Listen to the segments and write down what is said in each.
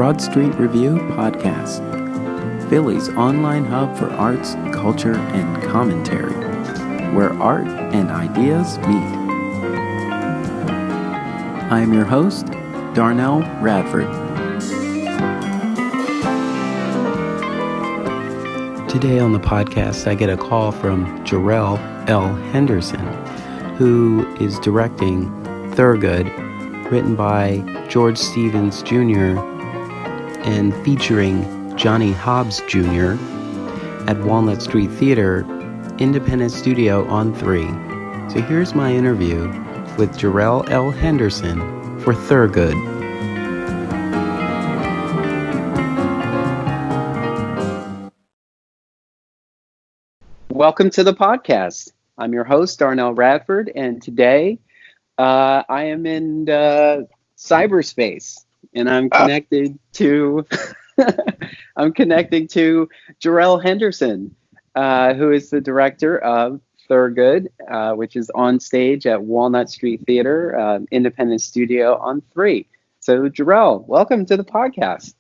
Broad Street Review Podcast, Philly's online hub for arts, culture, and commentary, where art and ideas meet. I am your host, Darnell Radford. Today on the podcast, I get a call from Jerrell L. Henderson, who is directing Thurgood, written by George Stevens Jr. and featuring Johnny Hobbs Jr. at Walnut Street Theater, Independent Studio on 3. So here's my interview with Jerrell L. Henderson for Thurgood. Welcome to the podcast. I'm your host, Darnell Radford, and today I am in cyberspace, and I'm connected to I'm connecting to Jerrell Henderson, who is the director of Thurgood, which is on stage at Walnut Street Theater, Independent Studio on 3. So, Jerrell, welcome to the podcast.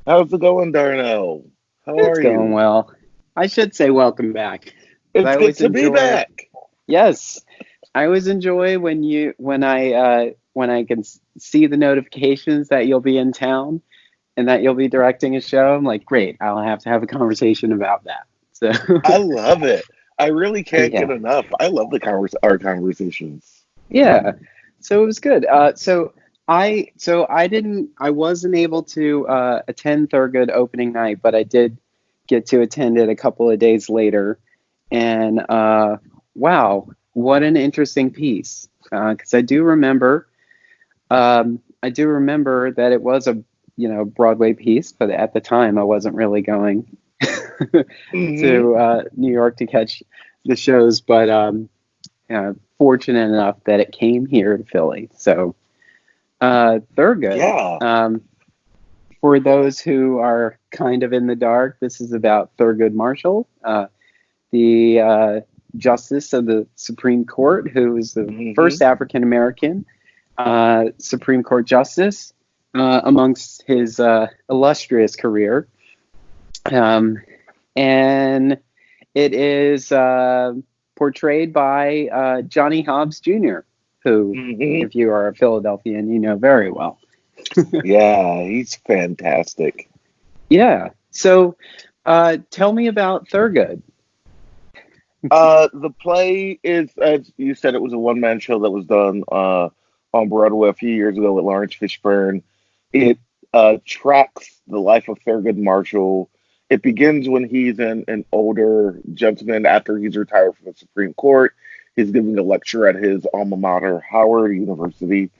How's it going, Darnell? How are you? It's going well. I should say welcome back. It's good to be back. Yes, I always enjoy when I can see the notifications that you'll be in town and that you'll be directing a show. I'm like, great, I'll have to have a conversation about that. So I love it. I really can't get enough. I love our conversations. Yeah, so it was good. I wasn't able to attend Thurgood opening night, but I did get to attend it a couple of days later, and wow, what an interesting piece. Because I do remember that it was a Broadway piece, but at the time I wasn't really going to New York to catch the shows, but fortunate enough that it came here to Philly. So Thurgood. Yeah. For those who are kind of in the dark, this is about Thurgood Marshall, the Justice of the Supreme Court, who was the first African American Supreme Court Justice amongst his illustrious career. And it is portrayed by Johnny Hobbs Jr., who, if you are a Philadelphian, you know very well. Yeah, he's fantastic. Yeah. So tell me about Thurgood. The play is, as you said, it was a one-man show that was done on Broadway a few years ago with Lawrence Fishburne. It tracks the life of Thurgood Marshall. It begins when he's an older gentleman after he's retired from the Supreme Court. He's giving a lecture at his alma mater, Howard University.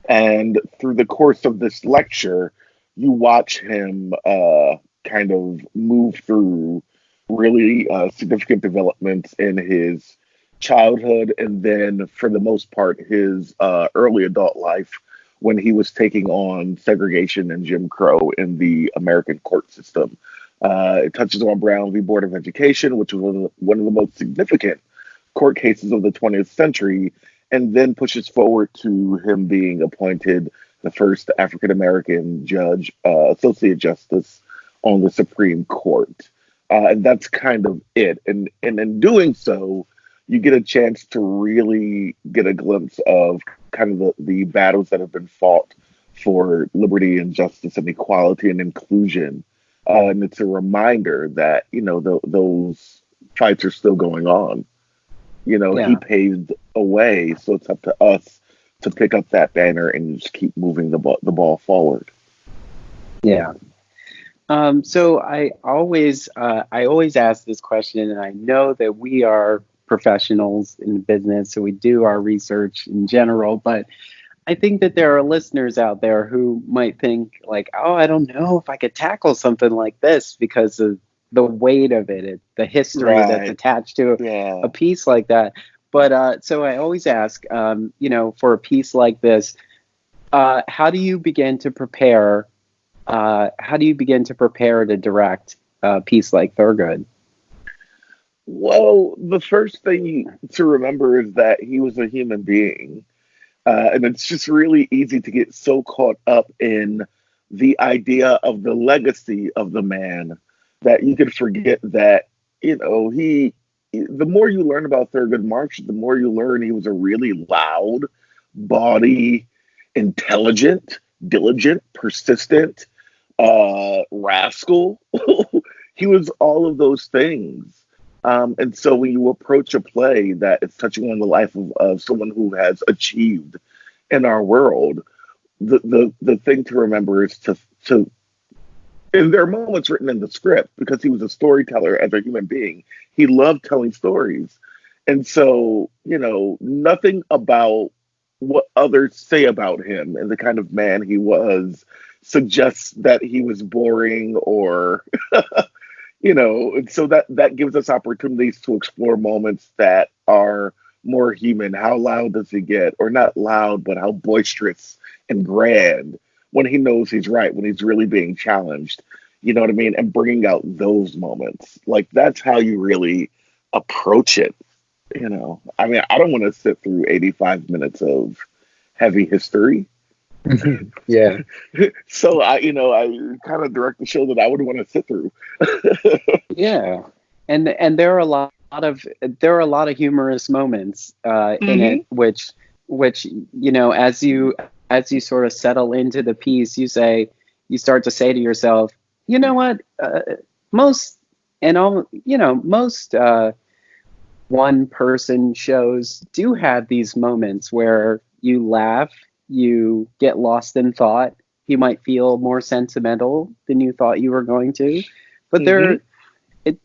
And through the course of this lecture, you watch him kind of move through really significant developments in his childhood, and then, for the most part, his early adult life when he was taking on segregation and Jim Crow in the American court system. It touches on Brown v. Board of Education, which was one of the most significant court cases of the 20th century, and then pushes forward to him being appointed the first African-American judge, associate justice on the Supreme Court. And that's kind of it. And in doing so, you get a chance to really get a glimpse of kind of the battles that have been fought for liberty and justice and equality and inclusion. And it's a reminder that, those fights are still going on. He paved a way, so it's up to us to pick up that banner and just keep moving the ball forward. Yeah. So I always ask this question, and I know that we are professionals in business, so we do our research in general, but I think that there are listeners out there who might think like, oh, I don't know if I could tackle something like this because of the weight of it, the history that's attached to a piece like that. But so I always ask, for a piece like this, how do you begin to prepare? How do you begin to prepare to direct a piece like Thurgood? Well, the first thing to remember is that he was a human being. And it's just really easy to get so caught up in the idea of the legacy of the man, that you could forget that, the more you learn about Thurgood Marshall, the more you learn he was a really loud, bawdy, intelligent, diligent, persistent, rascal. He was all of those things. And so when you approach a play that is touching on the life of someone who has achieved in our world, the thing to remember is to and there are moments written in the script because he was a storyteller as a human being. He loved telling stories. And so, nothing about what others say about him and the kind of man he was suggests that he was boring or, and so that gives us opportunities to explore moments that are more human. How loud does he get? Or not loud, but how boisterous and grand when he knows he's right, when he's really being challenged, you know what I mean? And bringing out those moments. Like, that's how you really approach it, I mean, I don't want to sit through 85 minutes of heavy history. Yeah. So I kind of direct the show that I would want to sit through. Yeah. And there are a lot of humorous moments in it, which as you sort of settle into the piece, you start to say to yourself, you know what, most one person shows do have these moments where you laugh, you get lost in thought, you might feel more sentimental than you thought you were going to, but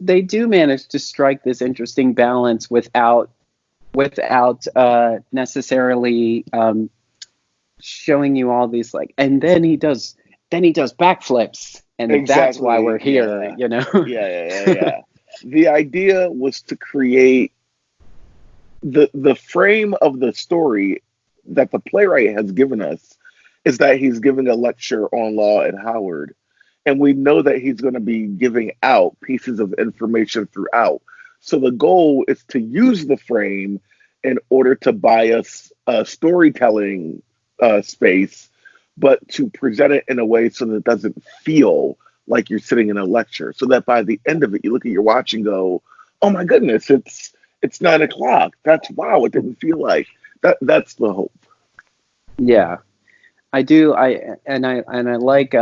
they do manage to strike this interesting balance without necessarily showing you all these and then he does backflips, and exactly. That's why we're here. Yeah. The idea was to create the frame of the story that the playwright has given us is that he's giving a lecture on law at Howard, and we know that he's going to be giving out pieces of information throughout. So the goal is to use the frame in order to buy us a storytelling space, but to present it in a way so that it doesn't feel like you're sitting in a lecture. So that by the end of it, you look at your watch and go, "Oh my goodness, it's 9 o'clock. That's wow! It didn't feel like that." That's the hope. Yeah, I do. I like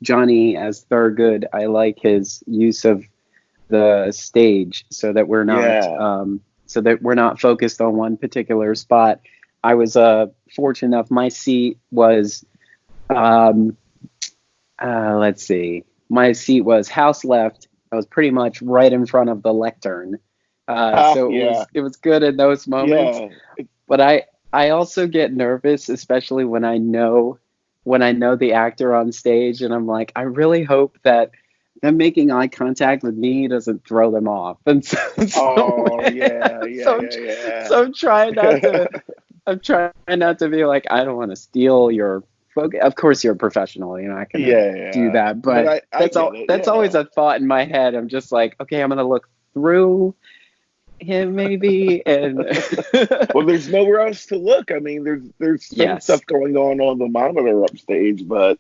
Johnny as Thurgood. I like his use of the stage so that we're not focused on one particular spot. I was fortunate enough. My seat was let's see. My seat was house left. I was pretty much right in front of the lectern. So it was good in those moments. Yeah. But I also get nervous, especially when I know the actor on stage, and I'm like, I really hope that them making eye contact with me doesn't throw them off. And so I'm trying not to. I'm trying not to be like, I don't want to steal your focus. Of course, you're a professional. I can do that. But that's always a thought in my head. I'm just like, okay, I'm gonna look through him maybe, and well, there's nowhere else to look. I mean, there's some stuff going on the monitor upstage, but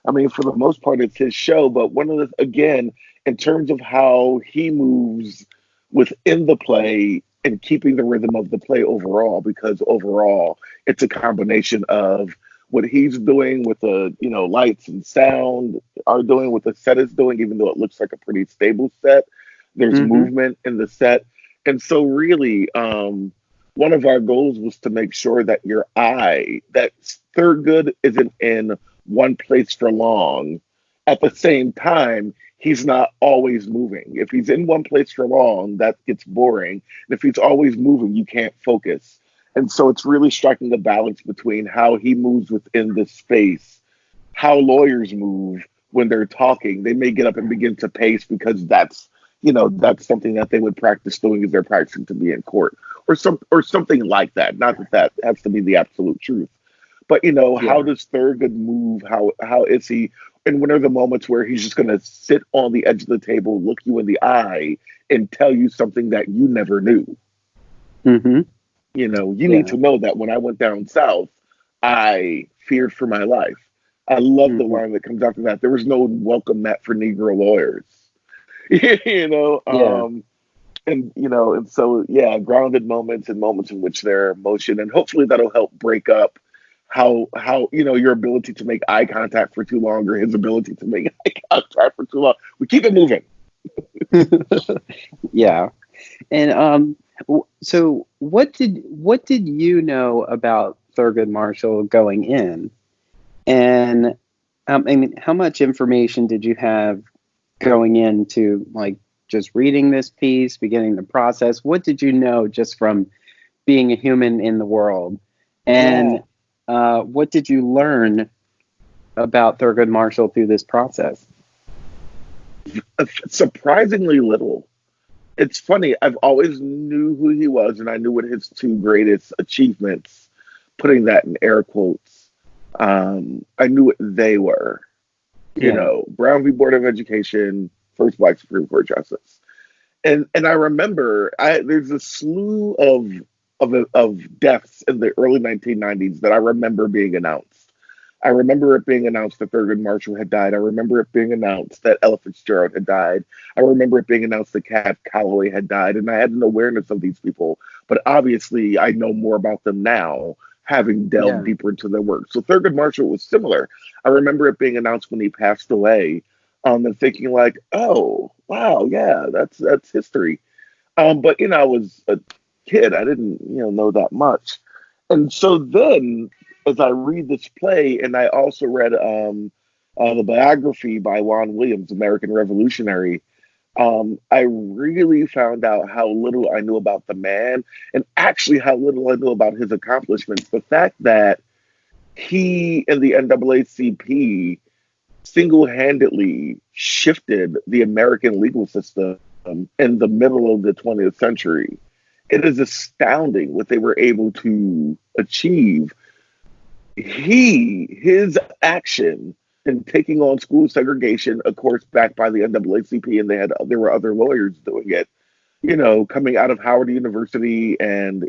I mean, for the most part, it's his show. But again, in terms of how he moves within the play and keeping the rhythm of the play overall, because overall it's a combination of what he's doing with the lights and sound are doing, what the set is doing, even though it looks like a pretty stable set. There's movement in the set. And so really, one of our goals was to make sure that that Thurgood isn't in one place for long. At the same time, he's not always moving. If he's in one place for long, that gets boring. And if he's always moving, you can't focus. And so it's really striking a balance between how he moves within this space, how lawyers move when they're talking. They may get up and begin to pace because that's something that they would practice doing as they're practicing to be in court, or something like that. Not that has to be the absolute truth, but how does Thurgood move? How is he? And when are the moments where he's just going to sit on the edge of the table, look you in the eye, and tell you something that you never knew? Mm-hmm. You need to know that when I went down south, I feared for my life. I love the Hmm. line that comes after that. There was no welcome mat for Negro lawyers. you know, Yeah. and so yeah, grounded moments and moments in which there are emotion, and hopefully that'll help break up how your ability to make eye contact for too long, or his ability to make eye contact for too long. We keep it moving. Yeah. And so what did you know about Thurgood Marshall going in? And I mean, how much information did you have going into like just reading this piece, beginning the process? What did you know just from being a human in the world? Yeah, And what did you learn about Thurgood Marshall through this process? surprisingly little. It's funny. I've always knew who he was, and I knew what his two greatest achievements, putting that in air quotes, I knew what they were. Yeah. Brown v. Board of Education, first Black Supreme Court justice, and I remember there's a slew of deaths in the early 1990s that I remember being announced. I remember it being announced that Thurgood Marshall had died. I remember it being announced that Ella Fitzgerald had died. I remember it being announced that Cab Calloway had died, and I had an awareness of these people. But obviously, I know more about them now, having delved Yeah. deeper into their work. So Thurgood Marshall was similar. I remember it being announced when he passed away, and thinking like, "Oh, wow, yeah, that's history." But I was a kid. I didn't know that much. And so then, as I read this play, and I also read the biography by Juan Williams, American Revolutionary, I really found out how little I knew about the man, and actually how little I knew about his accomplishments. The fact that he and the NAACP single-handedly shifted the American legal system in the middle of the 20th century. It is astounding what they were able to achieve. His action in taking on school segregation, of course, backed by the NAACP, and there were other lawyers doing it. Coming out of Howard University, and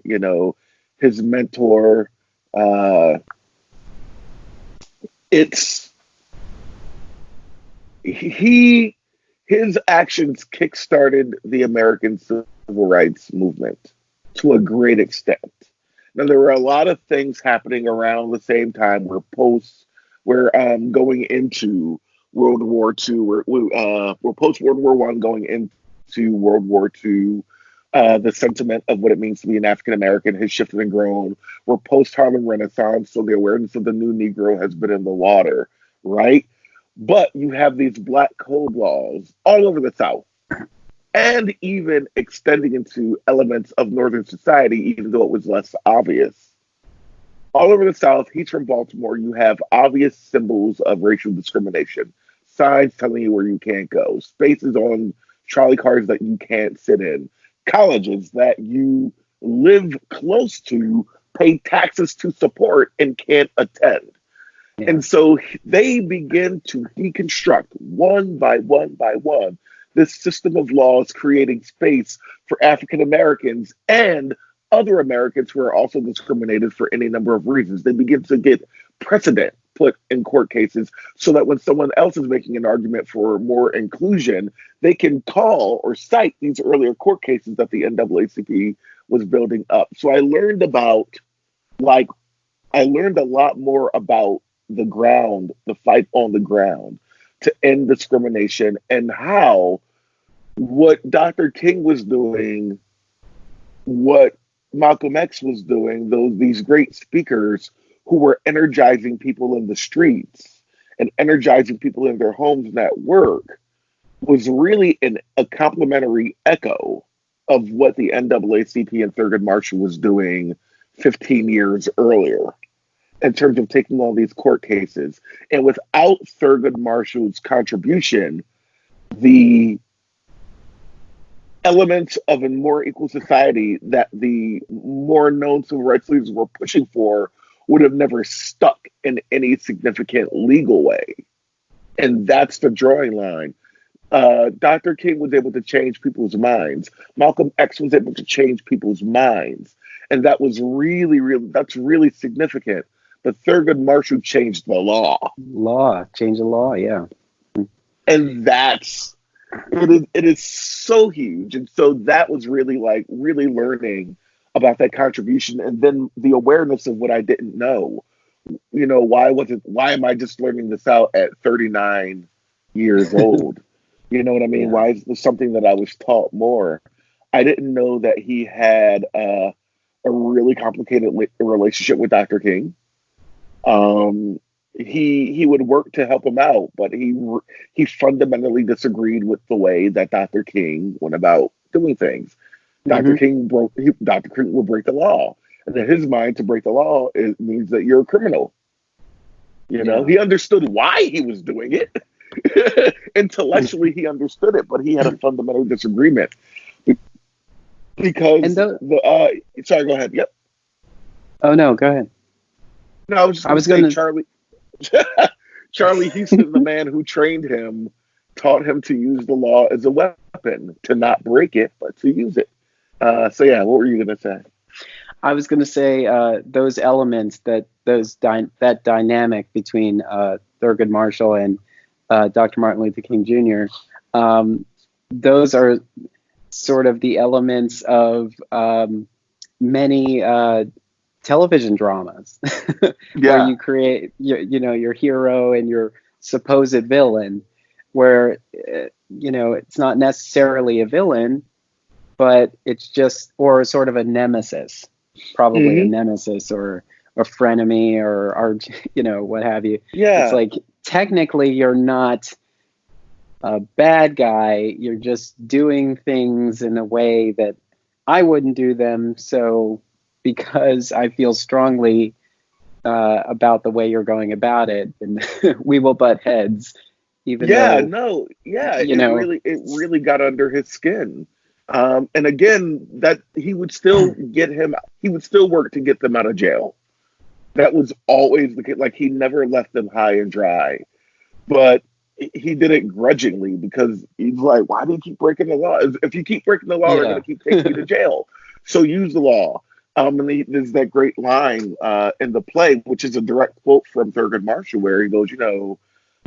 his mentor. Uh, it's he his actions kickstarted the American civil rights movement to a great extent. Now there were a lot of things happening around the same time. We're going into World War II. We're post World War One going into World War II. The sentiment of what it means to be an African American has shifted and grown. We're post Harlem Renaissance, so the awareness of the new Negro has been in the water, right? But you have these black code laws all over the South, and even extending into elements of Northern society, even though it was less obvious. All over the South, he's from Baltimore, you have obvious symbols of racial discrimination, signs telling you where you can't go, spaces on trolley cars that you can't sit in, colleges that you live close to, pay taxes to support, and can't attend. Yeah. And so they begin to deconstruct one by one by one this system of laws, creating space for African Americans and other Americans who are also discriminated for any number of reasons. They begin to get precedent put in court cases so that when someone else is making an argument for more inclusion, they can call or cite these earlier court cases that the NAACP was building up. So like, I learned a lot more about the ground, the fight on the ground to end discrimination, and how what Dr. King was doing, what Malcolm X was doing, these great speakers who were energizing people in the streets and energizing people in their homes and at work, was really a complementary echo of what the NAACP and Thurgood Marshall was doing 15 years earlier in terms of taking on these court cases. And without Thurgood Marshall's contribution, the elements of a more equal society that the more known civil rights leaders were pushing for would have never stuck in any significant legal way. And that's the drawing line. Dr. King was able to change people's minds. Malcolm X was able to change people's minds. And that was really, really, that's really significant. but Thurgood Marshall changed the law. Change the law, yeah. And it is so huge. And so that was really like really learning about that contribution, and then the awareness of what I didn't know. Why am I just learning this out at 39 years old? You know what I mean? Yeah. Why is this something that I was taught more? I didn't know that he had a really complicated relationship with Dr. King. He would work to help him out, but he fundamentally disagreed with the way that Dr. King went about doing things. Dr. King would break the law, and in his mind, to break the law, it means that you're a criminal. He understood why he was doing it. Intellectually, he understood it, but he had a fundamental disagreement because sorry, go ahead. Yep. Oh no, go ahead. No, I was just going to say Charlie Houston, the man who trained him, taught him to use the law as a weapon, to not break it, but to use it. So yeah, what were you going to say? I was going to say those elements, that dynamic between Thurgood Marshall and Dr. Martin Luther King Jr. Those are sort of the elements of many television dramas where you create your hero and your supposed villain, where it's not necessarily a villain, but it's just, or sort of a nemesis, probably a nemesis or a frenemy or what have you. It's like technically you're not a bad guy, you're just doing things in a way that I wouldn't do them, so because I feel strongly about the way you're going about it, and we will butt heads. It really got under his skin. And again, that he would still work to get them out of jail. That was always the case. Like, he never left them high and dry, but he did it grudgingly, because he's like, why do you keep breaking the law? If you keep breaking the law, they're going to keep taking you to jail. So use the law. And there's that great line in the play, which is a direct quote from Thurgood Marshall, where he goes,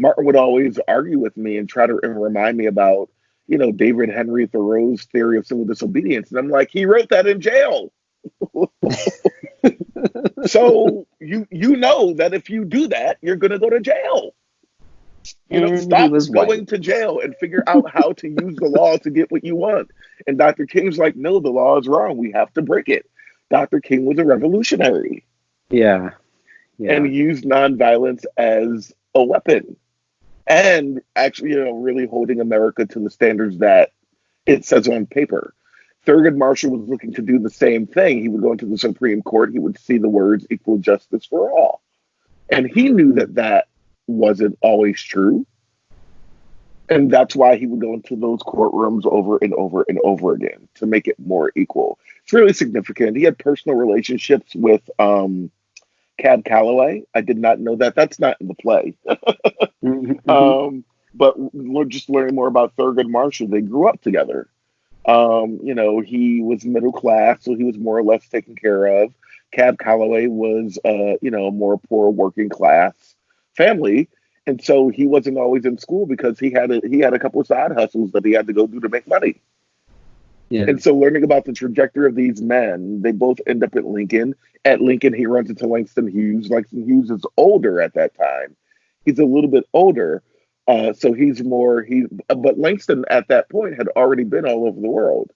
Martin would always argue with me and try to remind me about, David Henry Thoreau's theory of civil disobedience. And I'm like, he wrote that in jail. So you know that if you do that, you're going to go to jail. Stop going to jail and figure out how to use the law to get what you want. And Dr. King's like, no, the law is wrong. We have to break it. Dr. King was a revolutionary. Yeah. And used nonviolence as a weapon. And actually, really holding America to the standards that it says on paper. Thurgood Marshall was looking to do the same thing. He would go into the Supreme Court. He would see the words equal justice for all. And he knew that wasn't always true. And that's why he would go into those courtrooms over and over and over again to make it more equal. It's really significant. He had personal relationships with Cab Calloway. I did not know that. That's not in the play. But we're just learning more about Thurgood Marshall. They grew up together. He was middle class, so he was more or less taken care of. Cab Calloway was, a more poor working class family. And so he wasn't always in school because he had a couple of side hustles that he had to go do to make money. Yeah. And so learning about the trajectory of these men, they both end up at Lincoln. At Lincoln, he runs into Langston Hughes. Langston Hughes is older at that time. He's a little bit older. So but Langston at that point had already been all over the world.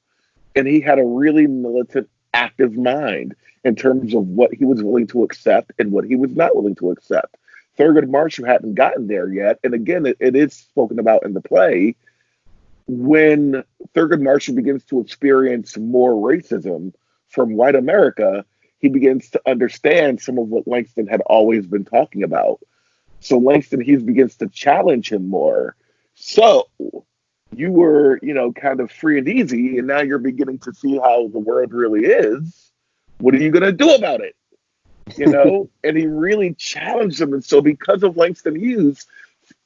And he had a really militant, active mind in terms of what he was willing to accept and what he was not willing to accept. Thurgood Marshall hadn't gotten there yet. And again, it is spoken about in the play. When Thurgood Marshall begins to experience more racism from white America, he begins to understand some of what Langston had always been talking about. So Langston Hughes begins to challenge him more. So you were, kind of free and easy, and now you're beginning to see how the world really is. What are you going to do about it? And he really challenged him. And so because of Langston Hughes,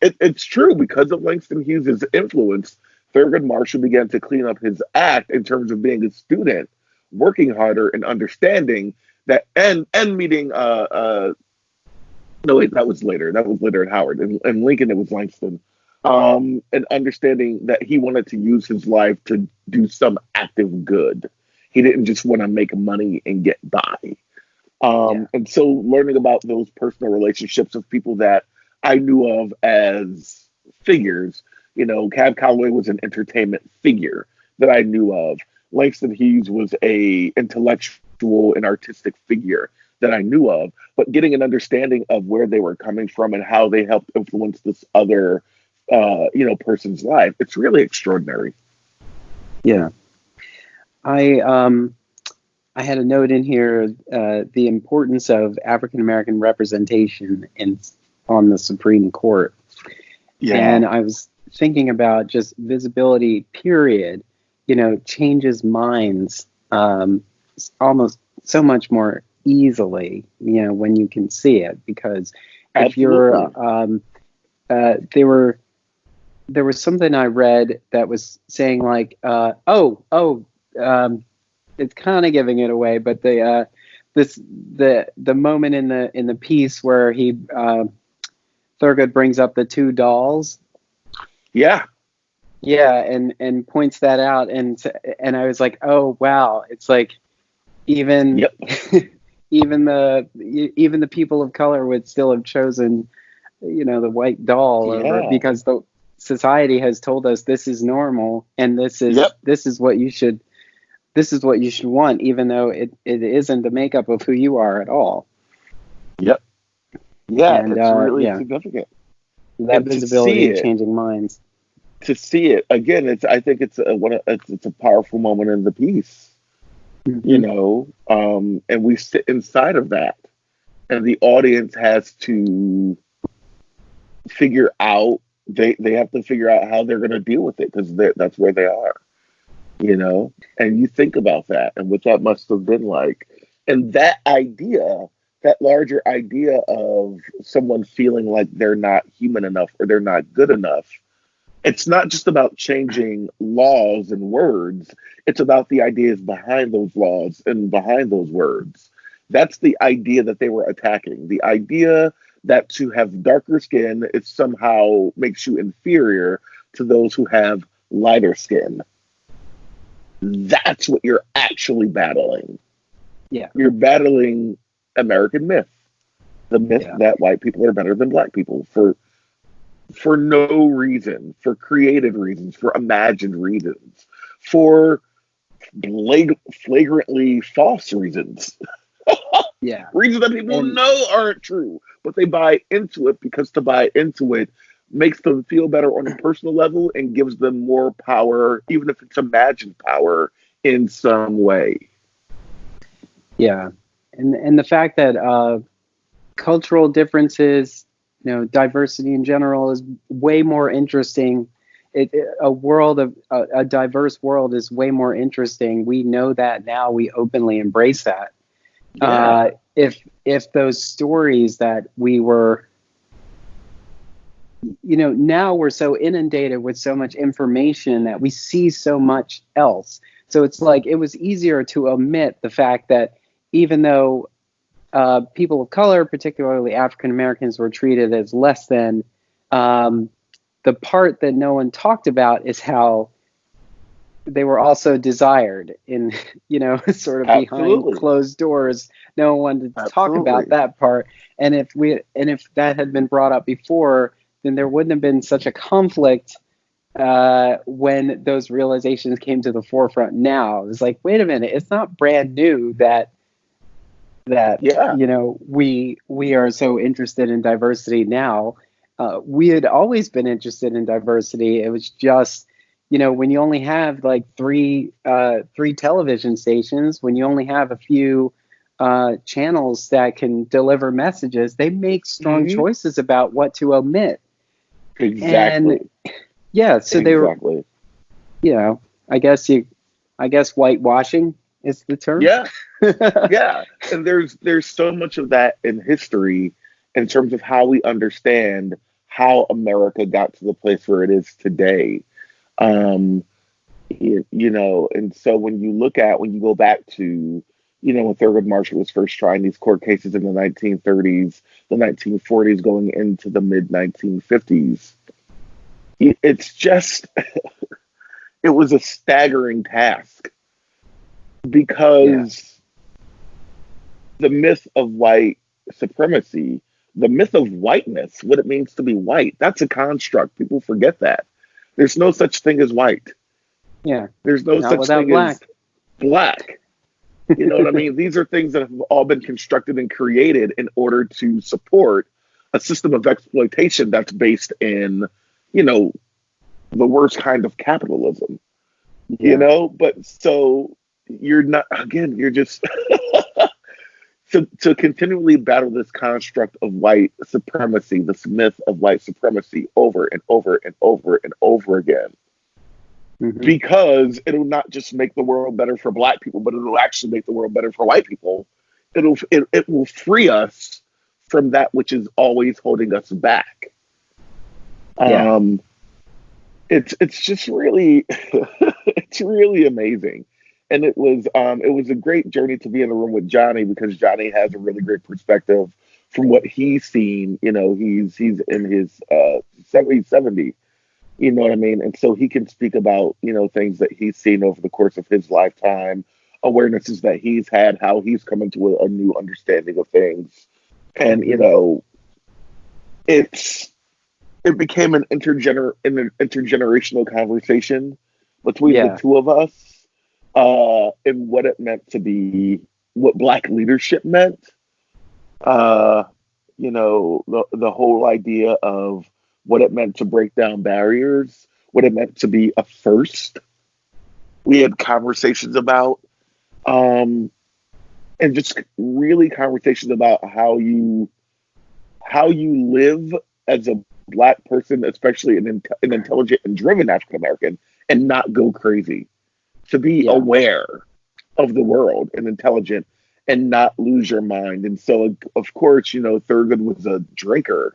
it's true, because of Langston Hughes' influence, Thurgood Marshall began to clean up his act in terms of being a student, working harder and understanding that, and meeting No, wait, that was later. That was later at Howard. And Lincoln, it was Langston. And understanding that he wanted to use his life to do some active good. He didn't just want to make money and get by. Yeah. And so learning about those personal relationships of people that I knew of as figures, Cab Calloway was an entertainment figure that I knew of. Langston Hughes was a intellectual and artistic figure that I knew of, but getting an understanding of where they were coming from and how they helped influence this other, person's life. It's really extraordinary. Yeah. I had a note in here, the importance of African American representation on the Supreme Court. Yeah. And I was thinking about just visibility, period, changes minds almost so much more easily, when you can see it. Because if you're, there was something I read that was saying like, it's kind of giving it away, but the moment in the piece where Thurgood brings up the two dolls. Yeah. Yeah, and points that out, and I was like, oh wow, it's like even Yep. even the people of color would still have chosen, the white doll over, because the society has told us this is normal and this is what you should want, even though it isn't the makeup of who you are at all. Yep. Yeah, and, it's really significant. That visibility of changing minds. To see it again, I think it's a powerful moment in the piece, and we sit inside of that, and the audience has to figure out. They have to figure out how they're going to deal with it, because that's where they are. And you think about that and what that must have been like. And that larger idea of someone feeling like they're not human enough or they're not good enough, it's not just about changing laws and words. It's about the ideas behind those laws and behind those words. That's the idea that they were attacking. The idea that to have darker skin is somehow makes you inferior to those who have lighter skin. That's what you're actually battling. Yeah. You're battling American myth. The myth that white people are better than black people for no reason, for creative reasons, for imagined reasons, for flagrantly false reasons. Yeah. Reasons that people know aren't true, but they buy into it because to buy into it makes them feel better on a personal level and gives them more power, even if it's imagined power in some way. Yeah. And the fact that cultural differences, diversity in general is way more interesting. A diverse world is way more interesting. We know that now. We openly embrace that. Yeah. If those stories that we were, now we're so inundated with so much information that we see so much else. So it's like it was easier to omit the fact that even though people of color, particularly African Americans, were treated as less than, the part that no one talked about is how they were also desired in, sort of behind closed doors. No one wanted to talk about that part. And if that had been brought up before, then there wouldn't have been such a conflict when those realizations came to the forefront. Now it's like, wait a minute, it's not brand new that we are so interested in diversity now. We had always been interested in diversity. It was just, when you only have like three television stations, when you only have a few channels that can deliver messages, they make strong choices about what to omit. Exactly. And, so they were, I guess whitewashing is the term. Yeah. Yeah. And there's so much of that in history in terms of how we understand how America got to the place where it is today. And so when you go back to, when Thurgood Marshall was first trying these court cases in the 1930s, the 1940s, going into the mid 1950s. It's just, it was a staggering task because the myth of white supremacy, the myth of whiteness, what it means to be white, that's a construct. People forget that. There's no such thing as white. Yeah. There's no Not such without thing black. as black. You know what I mean? These are things that have all been constructed and created in order to support a system of exploitation that's based in, the worst kind of capitalism. But so you're not, again, you're just to continually battle this construct of white supremacy, this myth of white supremacy over and over and over and over again. Because it'll not just make the world better for black people, but it'll actually make the world better for white people. It will free us from that which is always holding us back. It's just really it's really amazing. And it was a great journey to be in the room with Johnny, because Johnny has a really great perspective from what he's seen. He's in his 70. You know what I mean? And so he can speak about, things that he's seen over the course of his lifetime, awarenesses that he's had, how he's come into a new understanding of things. And, it became an intergenerational conversation between the two of us, and what it meant to be, what Black leadership meant. The whole idea of what it meant to break down barriers, what it meant to be a first. We had conversations about, and just really conversations about how you live as a Black person, especially an intelligent and driven African American, and not go crazy. To be aware of the world and intelligent and not lose your mind. And so, of course, Thurgood was a drinker.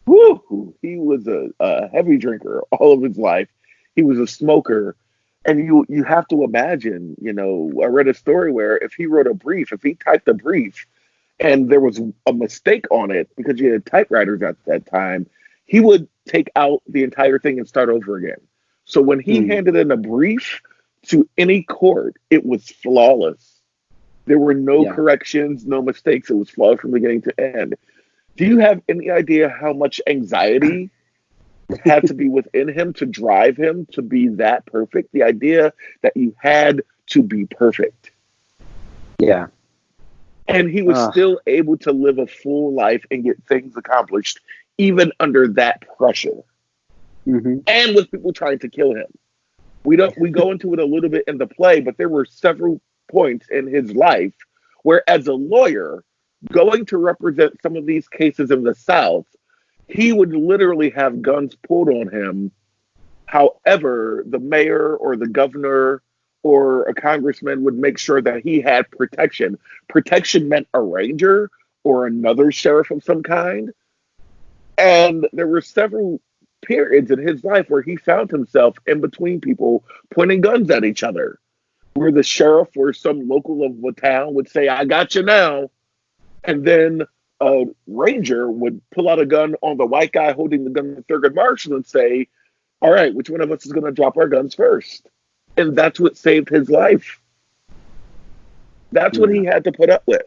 Woo! He was a heavy drinker all of his life. He was a smoker. And you have to imagine, I read a story where if he typed a brief and there was a mistake on it, because you had typewriters at that time, he would take out the entire thing and start over again. So when he handed in a brief to any court, it was flawless. There were no corrections, no mistakes. It was flawless from beginning to end. Do you have any idea how much anxiety had to be within him to drive him to be that perfect? The idea that you had to be perfect. Yeah. And he was still able to live a full life and get things accomplished, even under that pressure. And with people trying to kill him. We go into it a little bit in the play, but there were several points in his life where, as a lawyer, going to represent some of these cases in the South, he would literally have guns pulled on him. However, the mayor or the governor or a congressman would make sure that he had protection. Protection meant a ranger or another sheriff of some kind. And there were several periods in his life where he found himself in between people pointing guns at each other, where the sheriff or some local of the town would say, "I got you now." And then a ranger would pull out a gun on the white guy holding the gun to Thurgood Marshall and say, "All right, which one of us is going to drop our guns first?" And that's what saved his life. That's what he had to put up with.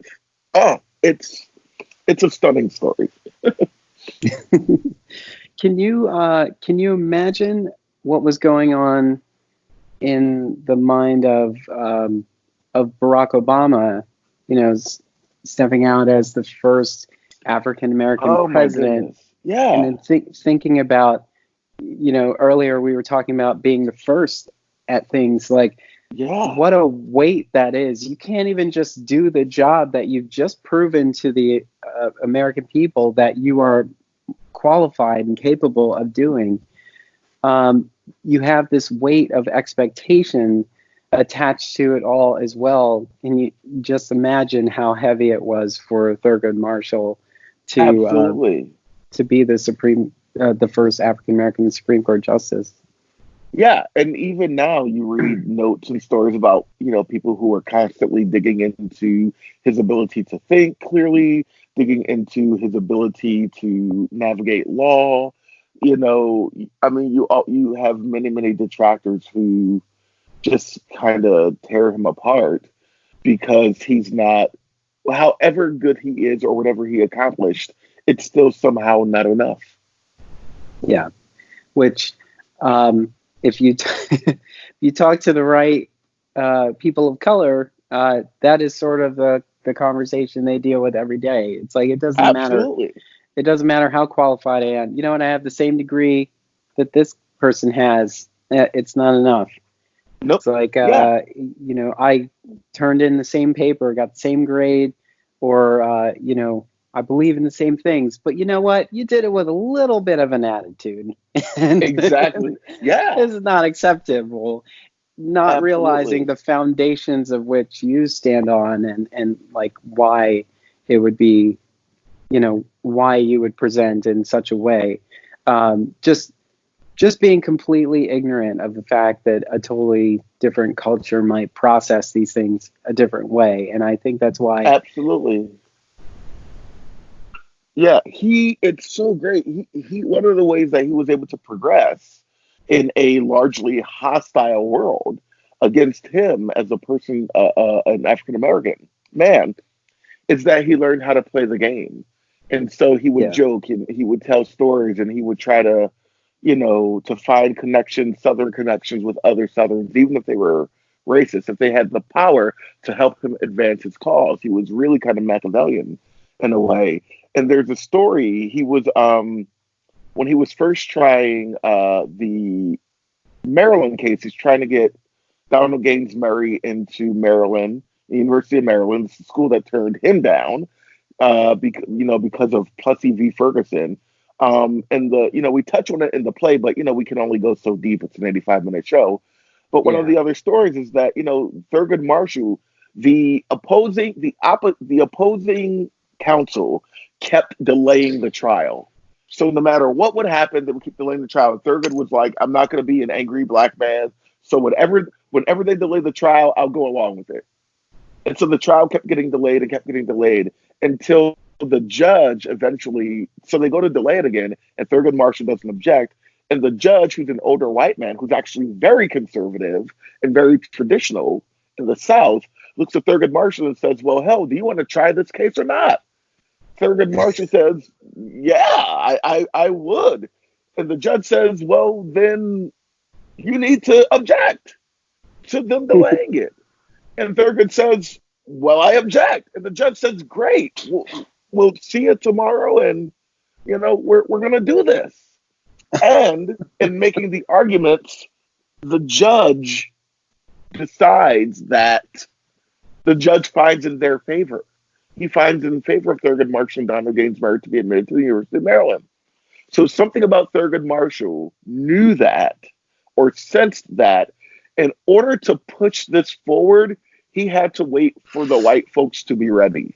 Oh, it's a stunning story. Can you imagine what was going on in the mind of Barack Obama, stepping out as the first African American president? Yeah. And then thinking about, earlier we were talking about being the first at things, like, what a weight that is. You can't even just do the job that you've just proven to the American people that you are qualified and capable of doing. You have this weight of expectation attached to it all as well. And you just imagine how heavy it was for Thurgood Marshall to be the first African American Supreme Court justice. Yeah, and even now you read notes and stories about, people who are constantly digging into his ability to think clearly, digging into his ability to navigate law. I mean, you have many, many detractors who just kind of tear him apart because he's not, however good he is or whatever he accomplished, it's still somehow not enough. Yeah, which if you if you talk to the right people of color, that is sort of the conversation they deal with every day. It's like it doesn't matter. Absolutely. It doesn't matter how qualified I am. You know, and I have the same degree that this person has. It's not enough. Nope. It's like Yeah. I turned in the same paper, got the same grade, or I believe in the same things. But you know what? You did it with a little bit of an attitude, and Exactly. Yeah. this is not acceptable. Not realizing Absolutely. the foundations of which you stand on, and like why it would be, why you would present in such a way. Just being completely ignorant of the fact that a totally different culture might process these things a different way. And I think that's why. Absolutely. Yeah, it's so great. He one of the ways that he was able to progress in a largely hostile world against him as a person, an African American man, is that he learned how to play the game. And so he would Yeah, joke and he would tell stories and he would try to, to find connections, Southern connections with other Southerns, even if they were racist, if they had the power to help him advance his cause. He was really kind of Machiavellian in a way. And there's a story he was when he was first trying the Maryland case, he's trying to get Donald Gaines Murray into Maryland, the University of Maryland, the school that turned him down, because of Plessy v. Ferguson. And we touch on it in the play, but we can only go so deep. It's an 85-minute show. But one of yeah, the other stories is that Thurgood Marshall, the opposing counsel, kept delaying the trial. So no matter what would happen, they would keep delaying the trial. And Thurgood was like, "I'm not going to be an angry black man. So whenever they delay the trial, I'll go along with it." And so the trial kept getting delayed and kept getting delayed until the judge eventually. So they go to delay it again, and Thurgood Marshall doesn't object. And the judge, who's an older white man, who's actually very conservative and very traditional in the South, looks at Thurgood Marshall and says, "Well, hell, do you want to try this case or not?" Thurgood Marshall says, "Yeah, I would." And the judge says, "Well, then you need to object to them delaying it." And Thurgood says, "Well, I object." And the judge says, "Great. We'll see you tomorrow, and we're going to do this." And in making the arguments, the judge decides that the judge finds in their favor. He finds in favor of Thurgood Marshall and Donald Gaines Murray to be admitted to the University of Maryland. So something about Thurgood Marshall knew that or sensed that in order to push this forward, he had to wait for the white folks to be ready.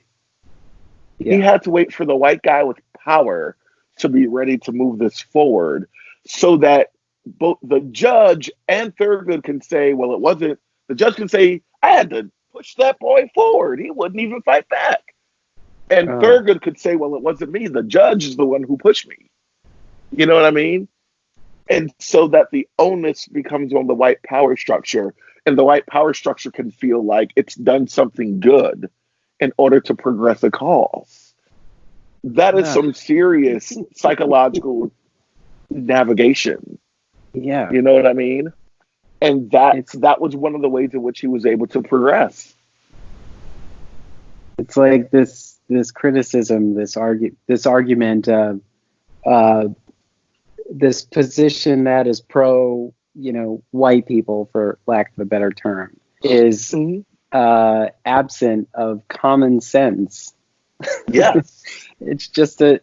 He yeah. had to wait for the white guy with power to be ready to move this forward so that both the judge and Thurgood can say, well, it wasn't, the judge can say, I had to push that boy forward. He wouldn't even fight back. And Uh, Thurgood could say, well, it wasn't me. The judge is the one who pushed me. You know what I mean? And so that the onus becomes on the white power structure, and the white power structure can feel like it's done something good in order to progress a cause. That is uh, some serious psychological navigation. yeah. You know what I mean? And that It's that was one of the ways in which he was able to progress. it's like this criticism, this argument, uh, this position that is pro, white people, for lack of a better term, is Mm-hmm. absent of common sense. Yes. It's just a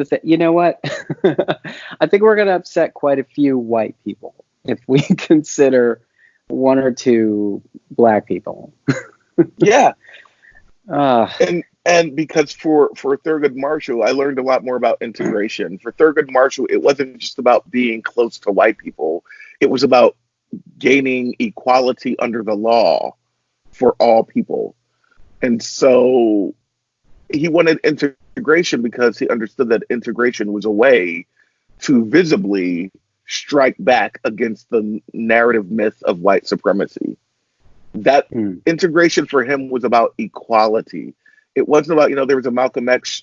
thing. You know what? I think we're going to upset quite a few white people if we consider one or two black people. Yeah. Uh, And because for Thurgood Marshall, I learned a lot more about integration. For Thurgood Marshall, it wasn't just about being close to white people. It was about gaining equality under the law for all people. And so he wanted integration because he understood that integration was a way to visibly strike back against the narrative myth of white supremacy. That integration for him was about equality. It wasn't about, there was a Malcolm X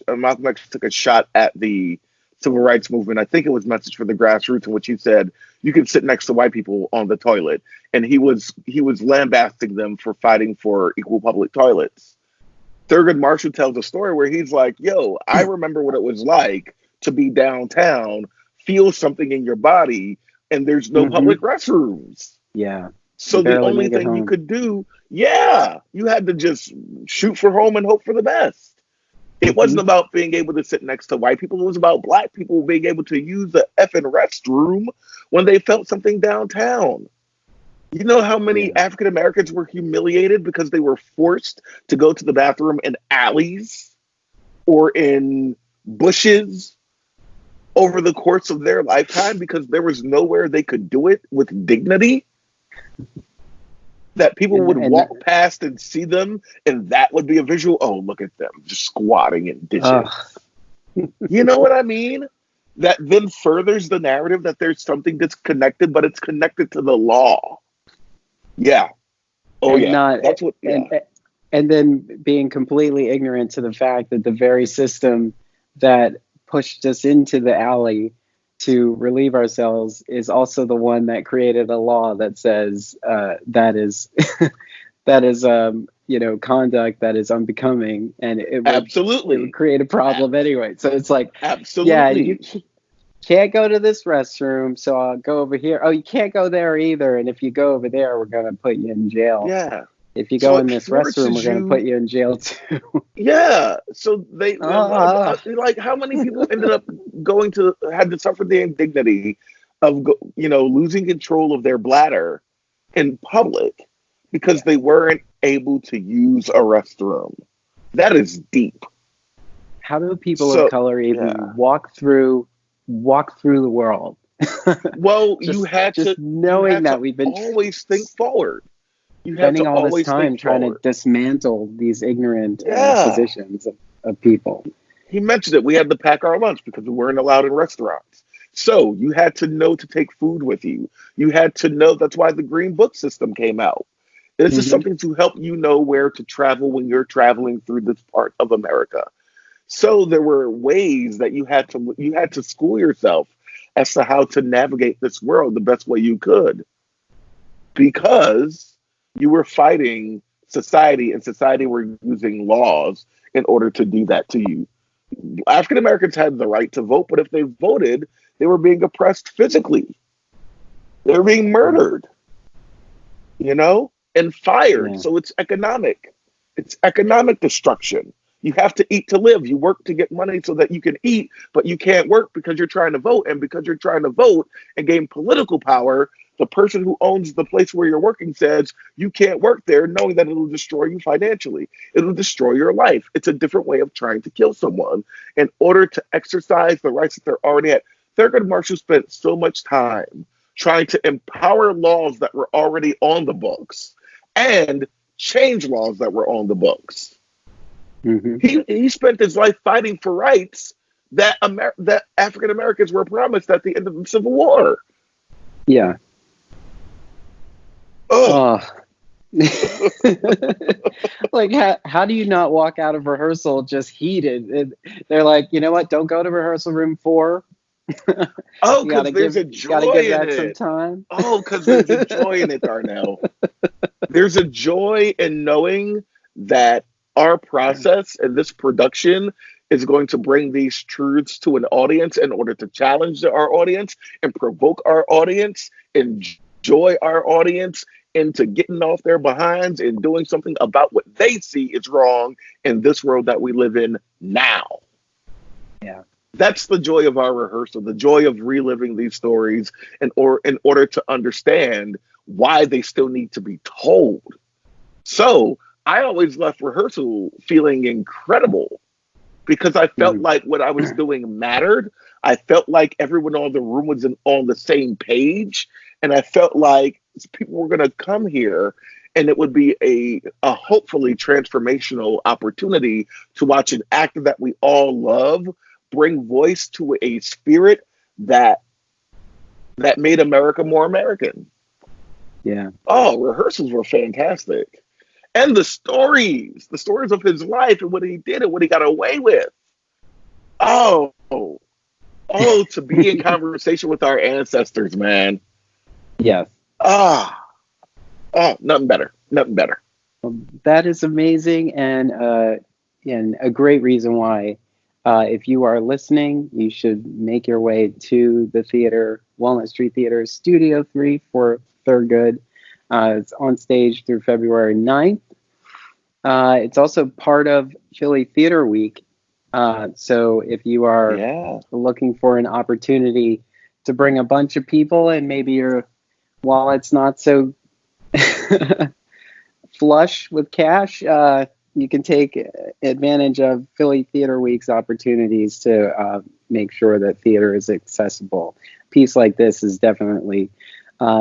took a shot at the civil rights movement. I think it was Message for the Grassroots, in which he said you can sit next to white people on the toilet, and he was lambasting them for fighting for equal public toilets. Thurgood Marshall tells a story where he's like, "Yo, I remember what it was like to be downtown, feel something in your body, and there's no public restrooms." Yeah. So the only thing you could do, you had to just shoot for home and hope for the best. It wasn't about being able to sit next to white people. It was about black people being able to use the effing restroom when they felt something downtown. You know how many African Americans were humiliated because they were forced to go to the bathroom in alleys or in bushes over the course of their lifetime because there was nowhere they could do it with dignity? That people would walk past and see them, and that would be a visual. Oh, look at them just squatting in dishes. You know what I mean? That then furthers the narrative that there's something that's connected, but it's connected to the law. Yeah. Oh, yeah. That's what. Yeah. And then being completely ignorant to the fact that the very system that pushed us into the alley to relieve ourselves is also the one that created a law that says that is conduct that is unbecoming, and it would create a problem anyway. So it's like, you can't go to this restroom, so I'll go over here. Oh, you can't go there either, and if you go over there, we're gonna put you in jail. Yeah. If you go in this restroom, we're going to put you in jail too. Yeah. So they like how many people ended up had to suffer the indignity of losing control of their bladder in public because they weren't able to use a restroom. That is deep. How do people of color even walk through the world? Well, you had to knowing that we've been always think forward. You spending all this time trying to dismantle these ignorant positions of people. He mentioned it. We had to pack our lunch because we weren't allowed in restaurants. So you had to know to take food with you. You had to know. That's why the Green Book system came out. This is something to help you know where to travel when you're traveling through this part of America. So there were ways that you had to school yourself as to how to navigate this world the best way you could, because you were fighting society, and society were using laws in order to do that to you. African Americans had the right to vote, but if they voted, they were being oppressed physically. They were being murdered, and fired. So it's economic. It's economic destruction. You have to eat to live. You work to get money so that you can eat, but you can't work because you're trying to vote. And because you're trying to vote and gain political power, the person who owns the place where you're working says you can't work there, knowing that it'll destroy you financially. It'll destroy your life. It's a different way of trying to kill someone in order to exercise the rights that they're already at. Thurgood Marshall spent so much time trying to empower laws that were already on the books and change laws that were on the books. He spent his life fighting for rights that African Americans were promised at the end of the Civil War. Yeah. Like, how do you not walk out of rehearsal just heated? They're like, you know what? Don't go to rehearsal room 4. Because there's a joy in it. Some time. Because there's a joy in it, Darnell. There's a joy in knowing that our process and this production is going to bring these truths to an audience in order to challenge our audience and provoke our audience, enjoy our audience into getting off their behinds and doing something about what they see is wrong in this world that we live in now. Yeah. That's the joy of our rehearsal, the joy of reliving these stories in order to understand why they still need to be told. So I always left rehearsal feeling incredible because I felt like what I was doing mattered. I felt like everyone in the room was on the same page. And I felt like people were going to come here and it would be a hopefully transformational opportunity to watch an actor that we all love bring voice to a spirit that made America more American. Yeah. Oh, rehearsals were fantastic. And the stories of his life and what he did and what he got away with. Oh, to be in conversation with our ancestors, man. Yes. Nothing better. Nothing better. Well, that is amazing, and a great reason why, if you are listening, you should make your way to the theater, Walnut Street Theater, Studio 3 for Thurgood. It's on stage through February 9th. It's also part of Philly Theater Week. So if you are looking for an opportunity to bring a bunch of people and maybe your wallet's not so flush with cash, you can take advantage of Philly Theater Week's opportunities to make sure that theater is accessible. A piece like this is definitely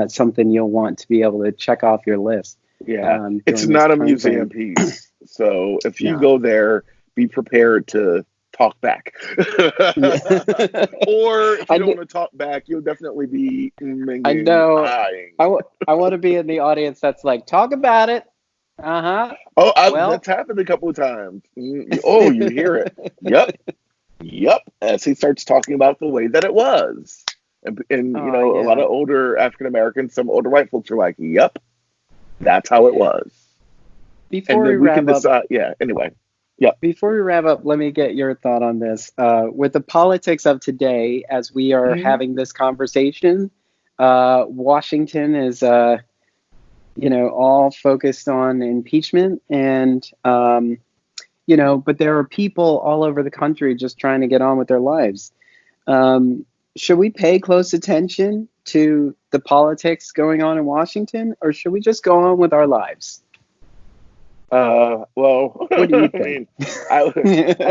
something you'll want to be able to check off your list. Yeah, it's not a museum piece. So if you go there, be prepared to talk back. Or if you don't want to talk back, you'll definitely be minging. I know. I want to be in the audience that's like, talk about it. That's happened a couple of times. Oh, you hear it. Yep. As he starts talking about the way that it was. And a lot of older African Americans, some older white folks are like, yep, that's how it was. Before we wrap up, anyway. Before we wrap up, let me get your thought on this. With the politics of today, as we are having this conversation, Washington is, all focused on impeachment, and but there are people all over the country just trying to get on with their lives. Should we pay close attention to the politics going on in Washington, or should we just go on with our lives? What do you think? I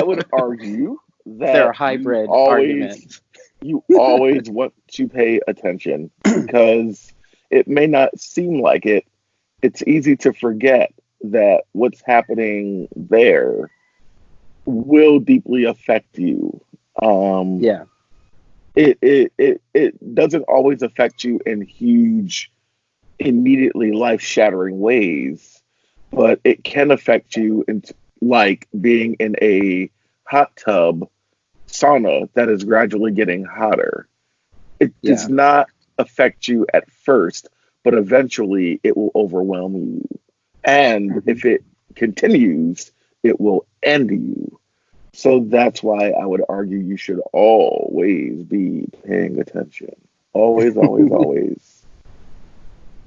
would argue that they're a hybrid argument. You always want to pay attention because it may not seem like it. It's easy to forget that what's happening there will deeply affect you. It doesn't always affect you in huge, immediately life-shattering ways. But it can affect you in like being in a hot tub sauna that is gradually getting hotter. It does not affect you at first, but eventually it will overwhelm you. And if it continues, it will end you. So that's why I would argue you should always be paying attention. Always, always, always.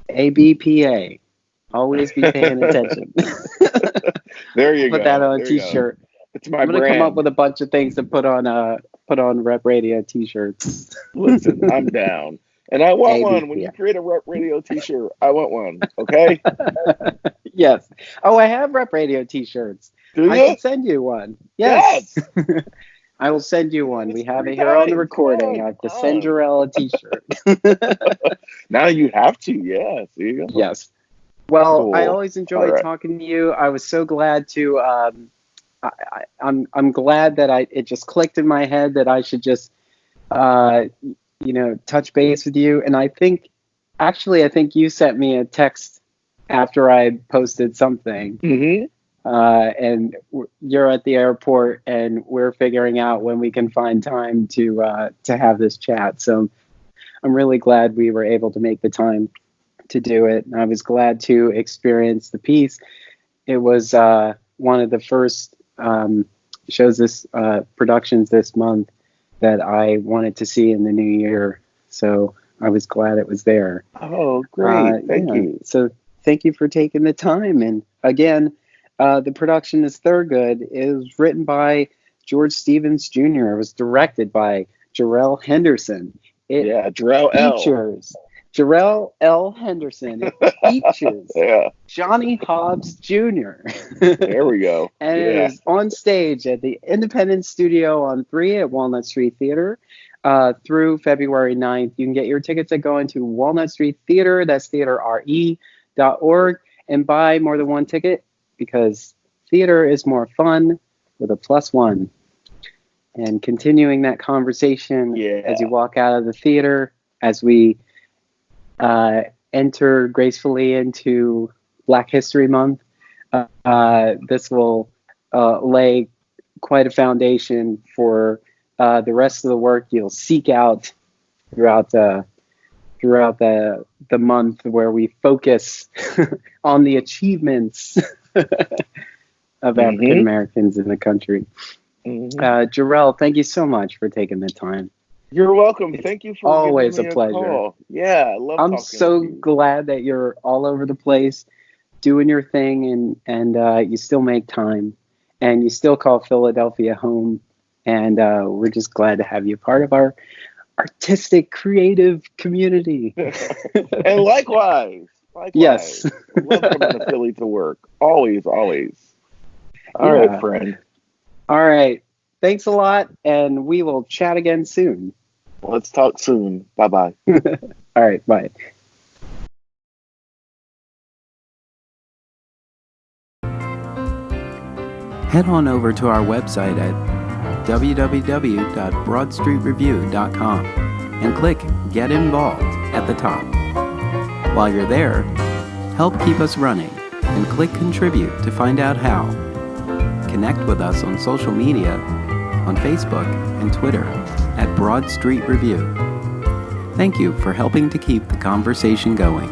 ABPA. Always be paying attention. There you go. Put that on a t-shirt. It's my I'm gonna brand. come up with a bunch of things to put on Rep Radio t-shirts. Listen, I'm down. And I want one. When you create a Rep Radio t-shirt, I want one. Okay? Yes. Oh, I have Rep Radio t-shirts. Do you? I can send you one. Yes. I will send you one. We have it here on the recording. I have to send Jerrell a t-shirt. Now you have to. Yeah. See you. Yes. Well, cool. I always enjoy talking to you. I was so glad to. I'm glad that it just clicked in my head that I should just, touch base with you. And I think you sent me a text after I posted something. And you're at the airport, and we're figuring out when we can find time to have this chat. So I'm really glad we were able to make the time to do it. I was glad to experience the piece. It was one of the first productions this month that I wanted to see in the new year. So I was glad it was there. Oh, great. Thank you. So thank you for taking the time. And again, the production is Thurgood. It was written by George Stevens Jr. It was directed by Jerrell Henderson. Jerrell L. Henderson. It features Johnny Hobbs Jr. There we go. And it is on stage at the Independent Studio on 3 at Walnut Street Theater. through February 9th. You can get your tickets by going to Walnut Street Theater, that's theaterre.org, and buy more than one ticket because theater is more fun with a +1. And continuing that conversation as you walk out of the theater, as we enter gracefully into Black History Month, this will lay quite a foundation for the rest of the work you'll seek out throughout the month, where we focus on the achievements of African Americans in the country. Jerrell, thank you so much for taking the time. You're welcome. Thank you for always giving me a pleasure. Call. Yeah, I love I'm talking so with you. glad that you're all over the place doing your thing, and you still make time, and you still call Philadelphia home, and we're just glad to have you part of our artistic, creative community. And likewise. Yes. Love coming to Philly to work. Always. All right, friend. All right. Thanks a lot, and we will chat again soon. Let's talk soon. Bye-bye. All right, bye. Head on over to our website at www.broadstreetreview.com and click Get Involved at the top. While you're there, help keep us running and click Contribute to find out how. Connect with us on social media, on Facebook and Twitter at Broad Street Review. Thank you for helping to keep the conversation going.